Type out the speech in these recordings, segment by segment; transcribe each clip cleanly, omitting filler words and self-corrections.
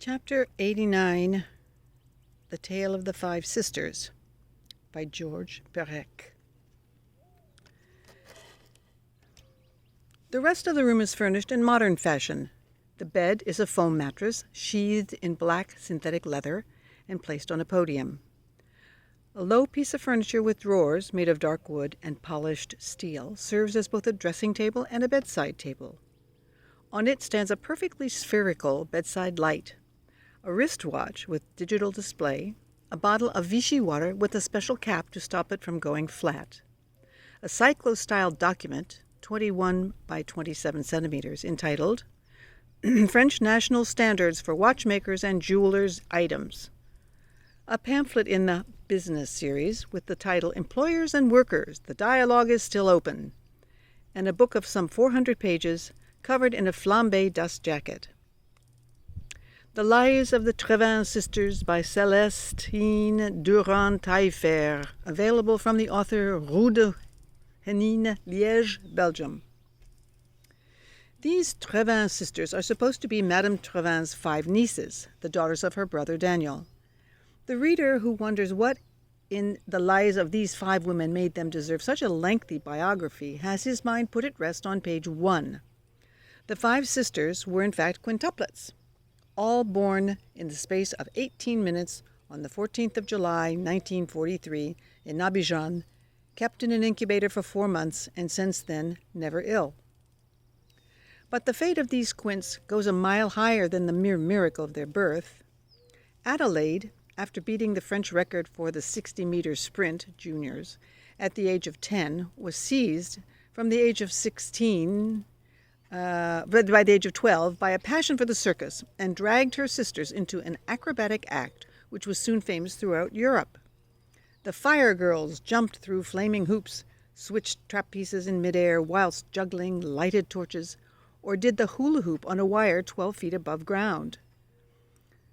Chapter 89, The Tale of the Five Sisters, by George Perec. The rest of the room is furnished in modern fashion. The bed is a foam mattress, sheathed in black synthetic leather, and placed on a podium. A low piece of furniture with drawers made of dark wood and polished steel serves as both a dressing table and a bedside table. On it stands a perfectly spherical bedside light, a wristwatch with digital display, a bottle of Vichy water with a special cap to stop it from going flat, a cyclo-style document, 21 by 27 centimeters, entitled French National Standards for Watchmakers and Jewelers' Items, a pamphlet in the Business series with the title Employers and Workers, the Dialogue is Still Open, and a book of some 400 pages covered in a flambé dust jacket. The Lives of the Trevin Sisters by Célestine Durand-Taillefer, available from the author Rue de Hennin, Liège, Belgium. These Trevin sisters are supposed to be Madame Trevin's 5 nieces, the daughters of her brother Daniel. The reader who wonders what in the lives of these 5 women made them deserve such a lengthy biography has his mind put at rest on page 1. The 5 sisters were in fact quintuplets, all born in the space of 18 minutes on the 14th of July, 1943, in Abidjan, kept in an incubator for 4 months, and since then never ill. But the fate of these quints goes a mile higher than the mere miracle of their birth. Adelaide, after beating the French record for the 60-meter sprint, juniors, at the age of 10, was seized from the age of 16, but by the age of 12, by a passion for the circus, and dragged her sisters into an acrobatic act which was soon famous throughout Europe. The Fire Girls jumped through flaming hoops, switched trapezes in midair whilst juggling lighted torches, or did the hula hoop on a wire 12 feet above ground.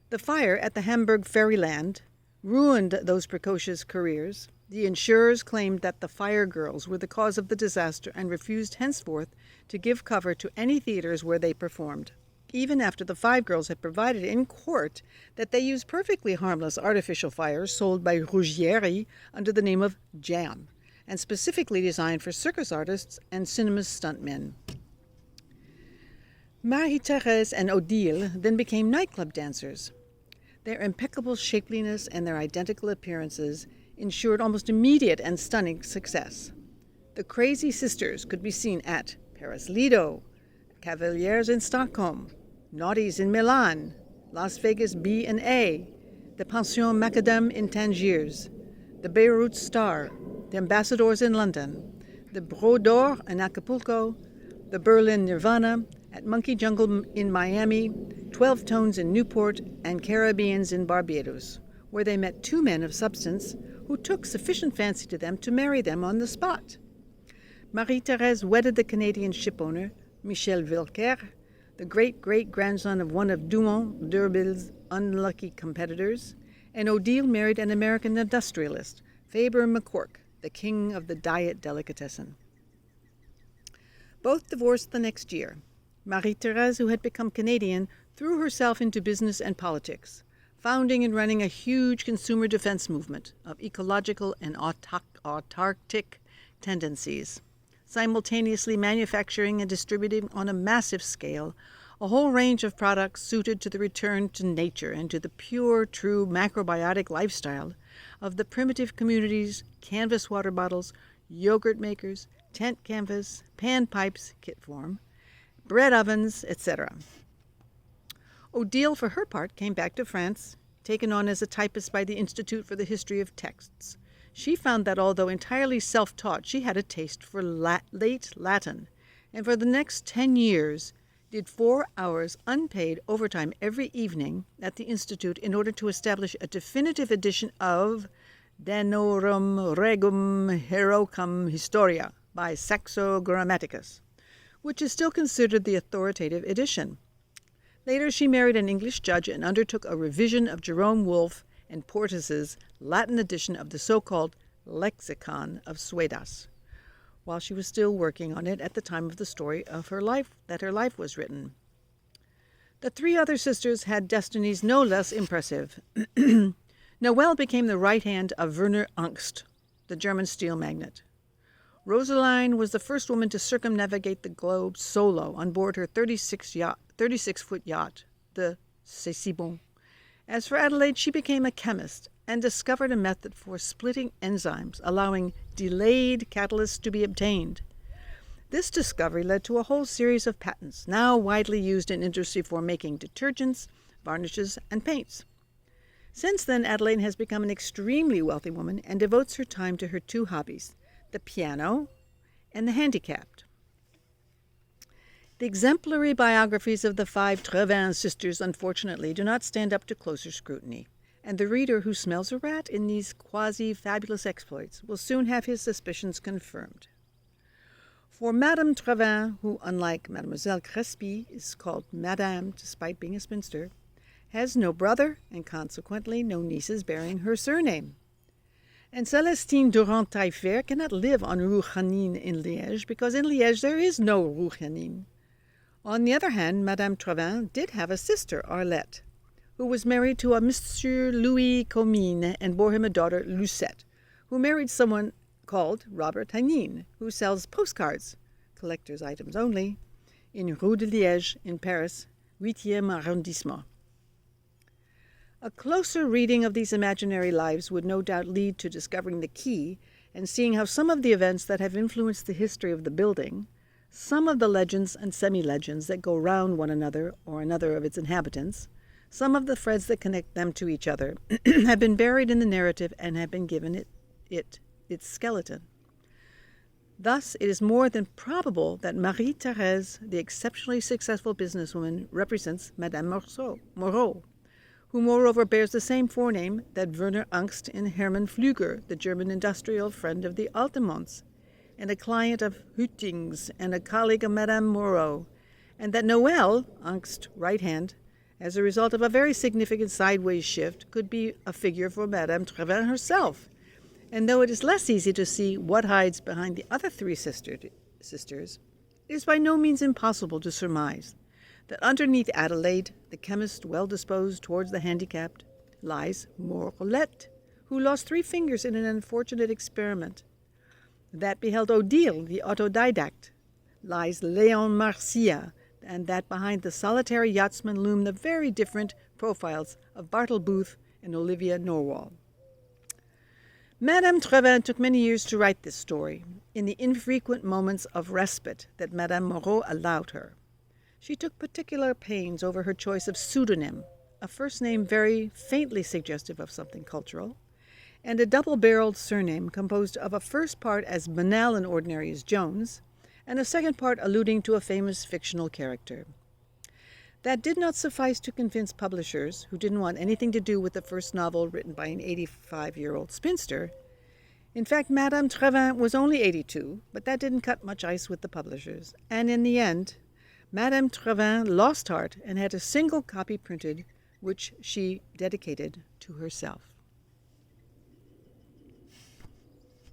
The fire at the Hamburg Fairyland ruined those precocious careers. The insurers claimed that the Fire Girls were the cause of the disaster and refused henceforth to give cover to any theaters where they performed, even after the 5 girls had provided in court that they used perfectly harmless artificial fires sold by Ruggieri under the name of Jam, and specifically designed for circus artists and cinema stuntmen. Marie-Thérèse and Odile then became nightclub dancers. Their impeccable shapeliness and their identical appearances ensured almost immediate and stunning success. The Crazy Sisters could be seen at Paris Lido, Cavaliers in Stockholm, Naughties in Milan, Las Vegas B&A, the Pension Macadam in Tangiers, the Beirut Star, the Ambassadors in London, the Bro d'Or in Acapulco, the Berlin Nirvana, at Monkey Jungle in Miami, 12 Tones in Newport, and Caribbeans in Barbados, where they met 2 men of substance who took sufficient fancy to them to marry them on the spot. Marie-Thérèse wedded the Canadian shipowner, Michel Vilquer, the great-great-grandson of one of Dumont d'Urville's unlucky competitors, and Odile married an American industrialist, Faber McCork, the king of the diet delicatessen. Both divorced the next year. Marie-Thérèse, who had become Canadian, threw herself into business and politics, founding and running a huge consumer defense movement of ecological and autarkic tendencies, simultaneously manufacturing and distributing on a massive scale a whole range of products suited to the return to nature and to the pure, true macrobiotic lifestyle of the primitive communities, canvas water bottles, yogurt makers, tent canvas, pan pipes, kit form, bread ovens, etc. Odile, for her part, came back to France, taken on as a typist by the Institute for the History of Texts. She found that although entirely self-taught, she had a taste for late Latin, and for the next 10 years did 4 hours unpaid overtime every evening at the Institute in order to establish a definitive edition of Danorum Regum Heroicum Historia by Saxo Grammaticus, which is still considered the authoritative edition. Later she married an English judge and undertook a revision of Jerome Wolfe and Portis's Latin edition of the so-called Lexicon of Suedas, while she was still working on it at the time of the story of her life was written. The three other sisters had destinies no less impressive. Noelle became the right hand of Werner Angst, the German steel magnate. Rosaline was the first woman to circumnavigate the globe solo on board her 36-foot yacht, the C'est Si Bon. As for Adelaide, she became a chemist and discovered a method for splitting enzymes, allowing delayed catalysts to be obtained. This discovery led to a whole series of patents, now widely used in industry for making detergents, varnishes, and paints. Since then, Adelaide has become an extremely wealthy woman and devotes her time to her two hobbies, the piano and the handicapped. The exemplary biographies of the five Trevin sisters, unfortunately, do not stand up to closer scrutiny, and the reader who smells a rat in these quasi-fabulous exploits will soon have his suspicions confirmed. For Madame Trevin, who, unlike Mademoiselle Crespy, is called Madame despite being a spinster, has no brother and consequently no nieces bearing her surname. And Celestine Durand-Taillefer cannot live on Rouganin in Liège because in Liège there is no Rouganin. On the other hand, Madame Trevin did have a sister, Arlette, who was married to a Monsieur Louis Comines and bore him a daughter, Lucette, who married someone called Robert Hagnin, who sells postcards, collector's items only, in Rue de Liège in Paris, 8e arrondissement. A closer reading of these imaginary lives would no doubt lead to discovering the key and seeing how some of the events that have influenced the history of the building, some of the legends and semi-legends that go round one another or another of its inhabitants, some of the threads that connect them to each other, have been buried in the narrative and have been given its skeleton. Thus, it is more than probable that Marie-Thérèse, the exceptionally successful businesswoman, represents Madame Moreau, who moreover bears the same forename that Werner Angst and Hermann Pflüger, the German industrial friend of the Altemonts, and a client of Hütting's and a colleague of Madame Moreau, and that Noelle, Angst's right hand, as a result of a very significant sideways shift, could be a figure for Madame Trevin herself. And though it is less easy to see what hides behind the other three sisters, it is by no means impossible to surmise that underneath Adelaide, the chemist well disposed towards the handicapped, lies Morelette, who lost 3 fingers in an unfortunate experiment. That beheld Odile, the autodidact, lies Léon Marcia, and that behind the solitary yachtsman loom the very different profiles of Bartle Booth and Olivia Norwal. Madame Trevin took many years to write this story, in the infrequent moments of respite that Madame Moreau allowed her. She took particular pains over her choice of pseudonym, a first name very faintly suggestive of something cultural, and a double-barreled surname composed of a first part as banal and ordinary as Jones, and a second part alluding to a famous fictional character. That did not suffice to convince publishers, who didn't want anything to do with the first novel written by an 85-year-old spinster. In fact, Madame Trevin was only 82, but that didn't cut much ice with the publishers, and in the end, Madame Trevin lost heart and had a single copy printed, which she dedicated to herself.